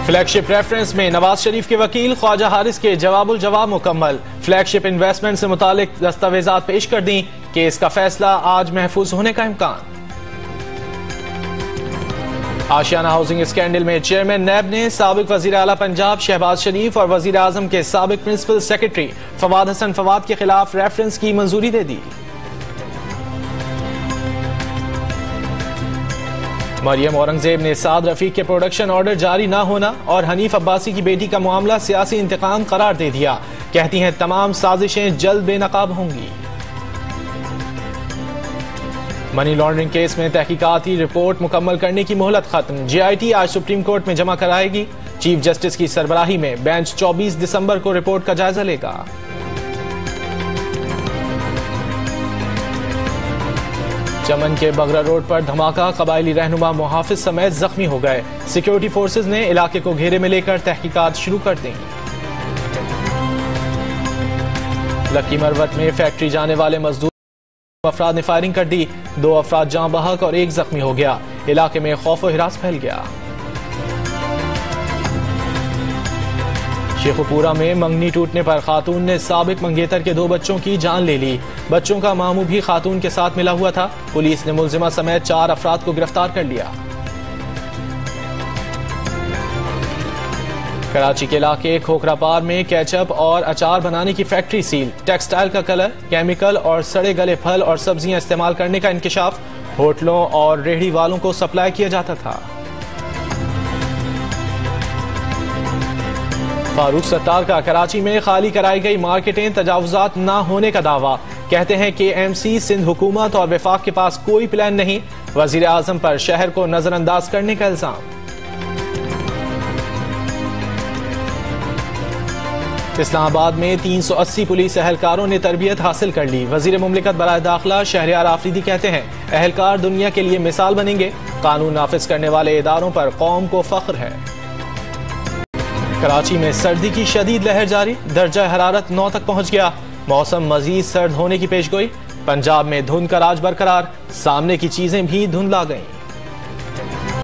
Flagship reference में नवाज शरीफ के वकील ख्वाजा हारिस के जवाबुल जवाब मुकम्मल। फ्लैगशिप इन्वेस्टमेंट से मुतालिक दस्तावेजात पेश कर दी। केस का फैसला आज महफूज होने का इम्कान। आशियाना हाउसिंग स्कैंडल में चेयरमैन नैब ने साबिक वजीर आला पंजाब शहबाज शरीफ और वजीर आजम के साबिक प्रिंसिपल सेक्रेटरी फवाद हसन फवाद के खिलाफ रेफरेंस की मंजूरी दे दी। मरियम औरंगजेब ने साद रफीक के प्रोडक्शन ऑर्डर जारी न होना और हनीफ अब्बासी की बेटी का मामला सियासी इंतकाम करार दे दिया। कहती हैं तमाम साजिशें जल्द बेनकाब होंगी। मनी लॉन्ड्रिंग केस में तहकीकाती रिपोर्ट मुकम्मल करने की मोहलत खत्म। JIT आज सुप्रीम कोर्ट में जमा कराएगी। चीफ जस्टिस की सरबराही में बेंच 24 दिसंबर को रिपोर्ट का जायजा लेगा। चमन के बगरा रोड पर धमाका, कबायली रहनुमा मुहाफिज समेत जख्मी हो गए। सिक्योरिटी फोर्सेज ने इलाके को घेरे में लेकर तहकीकात शुरू कर दी। लक्की मरवत में फैक्ट्री जाने वाले मजदूर अफराद ने फायरिंग कर दी। 2 अफराद जाँ बहक और 1 जख्मी हो गया। इलाके में खौफ व हिरास फैल गया। शेखुपुरा में मंगनी टूटने पर खातून ने साबिक मंगेतर के 2 बच्चों की जान ले ली। बच्चों का मामू भी खातून के साथ मिला हुआ था। पुलिस ने मुलजिमा समेत 4 अफराद को गिरफ्तार कर लिया। कराची के इलाके खोखरापार में केचप और अचार बनाने की फैक्ट्री सील। टेक्सटाइल का कलर, केमिकल और सड़े गले फल और सब्जियां इस्तेमाल करने का इंकिशाफ। होटलों और रेहड़ी वालों को सप्लाई किया जाता था। फारूक सत्तार का कराची में खाली कराई गई मार्केटें तजावुजात न होने का दावा। कहते हैं कि KMC सिंध हुकूमत और वफाक के पास कोई प्लान नहीं। वजीर आजम पर शहर को नजरअंदाज करने का इल्जाम। इस्लामाबाद में 380 पुलिस एहलकारों ने तरबियत हासिल कर ली। वजीर मुमलिकत बराए दाखिला शहरियार आफरीदी कहते हैं एहलकार दुनिया के लिए मिसाल बनेंगे। कानून नाफिज करने वाले इदारों पर कौम को फख्र है। कराची में सर्दी की शदीद लहर जारी। दर्जा हरारत 9 तक पहुंच गया। मौसम मजीद सर्द होने की पेशगोई। पंजाब में धुंध का राज बरकरार। सामने की चीजें भी धुंधला गईं।